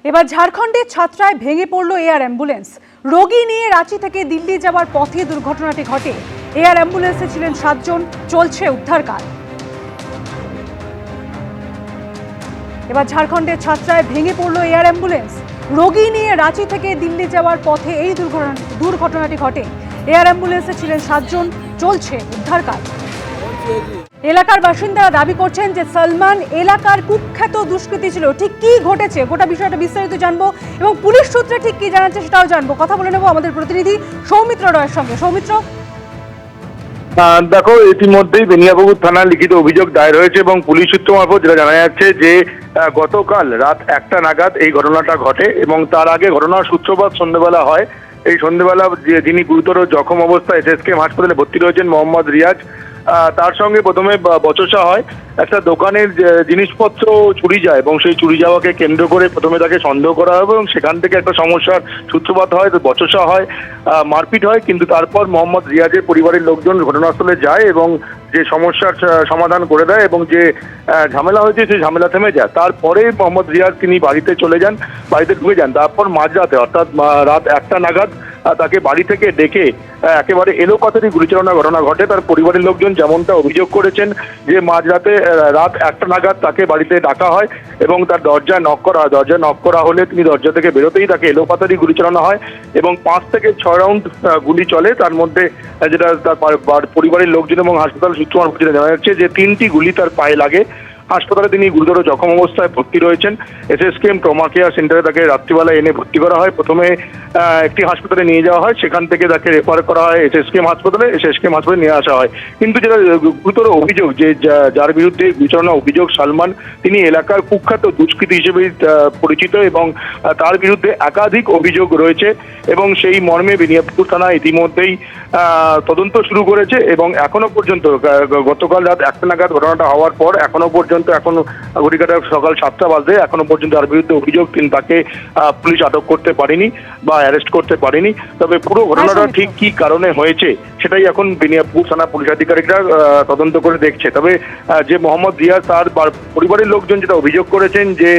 এবার ঝাড়খণ্ডের ছাত্রায় ভেঙে পড়ল এয়ার অ্যাম্বুলেন্স। রোগী নিয়ে রাঁচি থেকে দিল্লি যাওয়ার পথে দুর্ঘটনাটি ঘটে। এয়ার অ্যাম্বুলেন্সে ছিলেন 7 জন, চলছে উদ্ধার কাজ। এবার ঝাড়খণ্ডের ছাত্রায় ভেঙে পড়ল এয়ার অ্যাম্বুলেন্স। রোগী নিয়ে রাঁচি থেকে দিল্লি যাওয়ার পথে এই দুর্ঘটনাটি ঘটে। এয়ার অ্যাম্বুলেন্সে ছিলেন 7 জন, চলছে উদ্ধার কাজ। এলাকার বাসিন্দারা দাবি করছেন যে সলমান এলাকার কুখ্যাত দুষ্কৃতী ছিল। ঠিক কি ঘটেছে গোটা বিষয়টা বিস্তারিত জানবো এবং পুলিশ সূত্রে ঠিক কি জানাচ্ছে সেটাও জানবো। কথা বলে নেবো আমাদের প্রতিনিধি সৌমিত্র রয়ের সঙ্গে। সৌমিত্র, দেখো, ইতিমধ্যেই বেনিয়াপুকুর থানায় লিখিত অভিযোগ দায়ের হয়েছে এবং পুলিশ সূত্র মারফত যেটা জানা যাচ্ছে যে গতকাল রাত 1টা নাগাদ এই ঘটনাটা ঘটে এবং তার আগে ঘটনার সূত্রপাত সন্ধ্যেবেলা হয়। এই সন্ধ্যেবেলা যিনি গুরুতর জখম অবস্থায় এসএসকেএম হাসপাতালে ভর্তি রয়েছেন মোহাম্মদ রিয়াজ, তার সঙ্গে প্রথমে বচসা হয়। একটা দোকানের জিনিসপত্র চুরি যায় এবং সেই চুরি যাওয়াকে কেন্দ্র করে প্রথমে তাকে সন্দেহ করা হয় এবং সেখান থেকে একটা সমস্যার সূত্রপাত হয়, বচসা হয়, মারপিট হয়। কিন্তু তারপর মোহাম্মদ রিয়াজের পরিবারের লোকজন ঘটনাস্থলে যায় এবং যে সমস্যার সমাধান করে দেয় এবং যে ঝামেলা হয়েছে সেই ঝামেলা থেমে যায়। তারপরে মোহাম্মদ রিয়াজ তিনি বাড়িতে চলে যান, বাড়িতে ঢুকে যান। তারপর মাঝরাতে অর্থাৎ রাত 1টা নাগাদ তাকে বাড়ি থেকে ডেকে একেবারে এলোপাতারি গুলি চালনার ঘটনা ঘটে। তার পরিবারের লোকজন যেমনটা অভিযোগ করেছেন যে মাঝরাতে রাত 1টা নাগাদ তাকে বাড়িতে ডাকা হয় এবং তার দরজায় নক করা হয়। দরজায় নক করা হলে তিনি দরজা থেকে বেরোতেই তাকে এলোপাতারি গুলি চালানো হয় এবং 5 থেকে 6 রাউন্ড গুলি চলে। তার মধ্যে যেটা তার পরিবারের লোকজন এবং হাসপাতাল সূত্র মারফত জানা যাচ্ছে যে 3টি গুলি তার পায়ে লাগে। হাসপাতালে তিনি গুরুতর জখম অবস্থায় ভর্তি রয়েছেন। এসএসকেএম ট্রমা কেয়ার সেন্টারে তাকে রাত্রিবেলা এনে ভর্তি করা হয়। প্রথমে একটি হাসপাতালে নিয়ে যাওয়া হয়, সেখান থেকে তাকে রেফার করা হয় এসএসকেএম হাসপাতালে নিয়ে আসা হয়। কিন্তু যেটা গুরুতর অভিযোগ যে যার বিরুদ্ধে বিচারণা অভিযোগ সালমান, তিনি এলাকার কুখ্যাত দুষ্কৃতী হিসেবে পরিচিত এবং তার বিরুদ্ধে একাধিক অভিযোগ রয়েছে এবং সেই মর্মে বেনিয়াপুকুর থানা ইতিমধ্যেই তদন্ত শুরু করেছে এবং এখনো পর্যন্ত গতকাল রাত 1টা নাগাদ ঘটনাটা হওয়ার পর এখনো ঘড়িকাটা সকাল 7টা বাজে এখনো পর্যন্ত তার বিরুদ্ধে অভিযোগ তাকে পুলিশ আটক করতে পারেনি বা অ্যারেস্ট করতে পারেনি। তবে পুরো ঘটনাটা ঠিক কি কারণে হয়েছে সেটাই এখন বেনিয়াপুকুর থানা পুলিশ আধিকারিকরা তদন্ত করে দেখছে। তবে যে মোহাম্মদ রিয়াজ তার পরিবারের লোকজন যেটা অভিযোগ করেছেন যে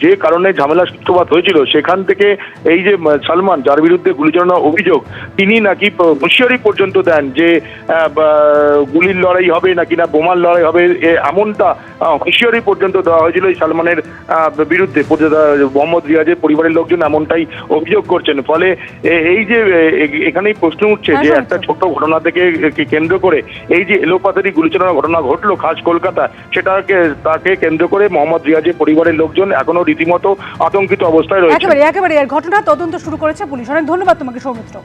যে কারণে ঝামেলা সূত্রপাত হয়েছিল সেখান থেকে এই যে সালমান যার বিরুদ্ধে গুলি চালানোর অভিযোগ, তিনি নাকি হুঁশিয়ারি পর্যন্ত দেন যে গুলির লড়াই হবে নাকি না বোমার লড়াই হবে, এমনটা হুঁশিয়ারি পর্যন্ত দেওয়া হয়েছিল এই সালমানের বিরুদ্ধে। মোহাম্মদ রিয়াজের পরিবারের লোকজন এমনটাই অভিযোগ করছেন। ফলে এই যে এখানেই প্রশ্ন উঠছে যে একটা ছোট ঘটনা থেকে কেন্দ্র করে এই যে এলোপাতারি গুলি চালানোর ঘটনা ঘটলো খাস কলকাতা, তাকে কেন্দ্র করে মোহাম্মদ রিয়াজের পরিবারের লোকজন এখনো রীতিমতো আতঙ্কিত অবস্থায় রয়েছে। একেবারে এর ঘটনা তদন্ত শুরু করেছে পুলিশ। অনেক ধন্যবাদ তোমাকে সৌমিত্র।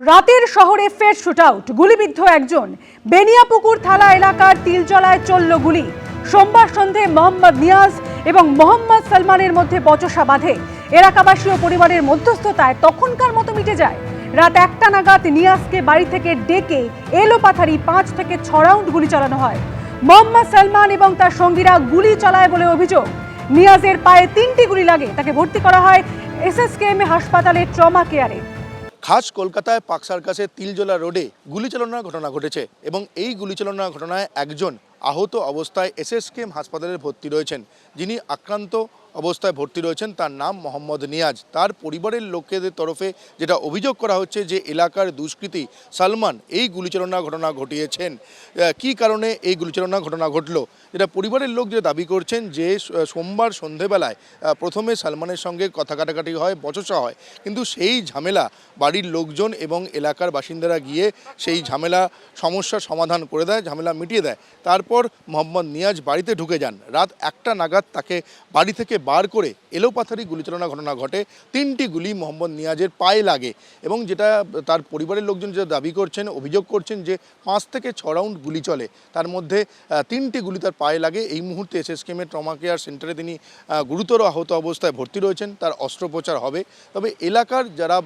রাতের শহরে ফের শুট আউট, গুলিবিদ্ধ একজন। বেনিয়াপুকুর থানা এলাকার তিলজলায় চলল গুলি। সোমবার সন্ধে মোহাম্মদ নিয়াজ এবং মোহাম্মদ সালমানের মধ্যে বচসা বাঁধে। এলাকাবাসী ও পরিবারের মধ্যস্থতায় তখনকার মতো মিটে যায়। রাত 1টা নাগাদ নিয়াজকে বাড়ি থেকে ডেকে এলোপাথারি 5 থেকে 6 রাউন্ড গুলি চালানো হয়। মোহাম্মদ সালমান এবং তার সঙ্গীরা গুলি চালায় বলে অভিযোগ। নিয়াজের পায়ে 3টি গুলি লাগে, তাকে ভর্তি করা হয় এসএসকেএম হাসপাতালের ট্রমা কেয়ারে। খাস কলকাতায় পাকসার কাছে তিলজলা রোডে গুলি চালনার ঘটনা ঘটেছে এবং এই গুলি চালনার ঘটনায় একজন আহত অবস্থায় এসএসকেএম হাসপাতালে ভর্তি রয়েছেন। যিনি আক্রান্ত অবস্থায় ভর্তি রয়েছেন তার নাম মোহাম্মদ নিয়াজ। তার পরিবারের লোকেদের তরফে যেটা অভিযোগ করা হচ্ছে যে এলাকার দুষ্কৃতী সালমান এই গুলিচালনার ঘটনা ঘটিয়েছেন। কি কারণে এই গুলিচালনার ঘটনা ঘটলো, যেটা পরিবারের লোক যে দাবি করছেন যে সোমবার সন্ধেবেলায় প্রথমে সালমানের সঙ্গে কথা কাটাকাটি হয়, বচসা হয়, কিন্তু সেই ঝামেলা বাড়ির লোকজন এবং এলাকার বাসিন্দারা গিয়ে সেই ঝামেলা সমস্যার সমাধান করে দেয়, ঝামেলা মিটিয়ে দেয়। তারপর মোহাম্মদ নিয়াজ বাড়িতে ঢুকে যান। রাত 1টা নাগাদ তাকে বাড়ি থেকে বার করে এলোপাথারি গুলিচালনা ঘটনা ঘটে। 3টি গুলি মোহাম্মদ নিয়াজের পায়ে লাগে এবং যেটা তার পরিবারের লোকজন যেটা দাবি করছেন, অভিযোগ করছেন যে 5 থেকে 6 রাউন্ড গুলি চলে, তার মধ্যে 3টি গুলি তার পায়ে লাগে। এই মুহূর্তে এসএসকেএমের ট্রমা কেয়ার সেন্টারে তিনি গুরুতর আহত অবস্থায় ভর্তি রয়েছেন, তার অস্ত্রোপচার হবে। তবে এলাকার যারা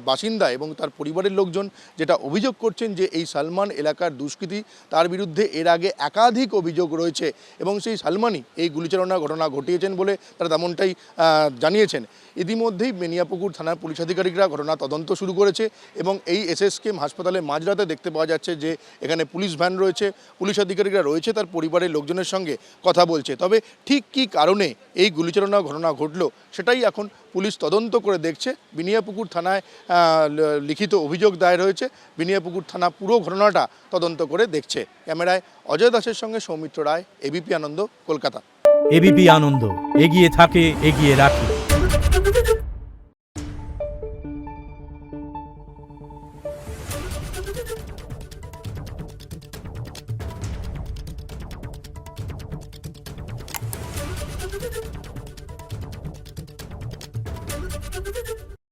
বাসিন্দা এবং তার পরিবারের লোকজন যেটা অভিযোগ করছেন যে এই সালমান এলাকার দুষ্কৃতী, তার বিরুদ্ধে এর আগে একাধিক অভিযোগ রয়েছে এবং সেই সালমানই এই গুলিচালনার ঘটনা ঘটিয়েছেন বলে তারা তেমনটাই জানিয়েছেন। ইতিমধ্যেই বেনিয়াপুকুর থানার পুলিশ আধিকারিকরা ঘটনা তদন্ত শুরু করেছে এবং এই এসএসকেএম হাসপাতালে মাঝরাতে দেখতে পাওয়া যাচ্ছে যে এখানে পুলিশ ভ্যান রয়েছে, পুলিশ আধিকারিকরা রয়েছে, তার পরিবারের লোকজনের সঙ্গে কথা বলছে। তবে ঠিক কী কারণে এই গুলিচালনার ঘটনা ঘটলো সেটাই এখন পুলিশ তদন্ত করে দেখছে। বিনিয়াপুকুর থানায় লিখিত অভিযোগ দায়ের হয়েছে। বিনিয়াপুকুর থানা পুরো ঘটনাটা তদন্ত করে দেখছে। ক্যামেরায় অজয় দাসের সঙ্গে সৌমিত্র রায়, এবিপি আনন্দ, কলকাতা। এবিপি আনন্দ, এগিয়ে থাকে, এগিয়ে রাখে।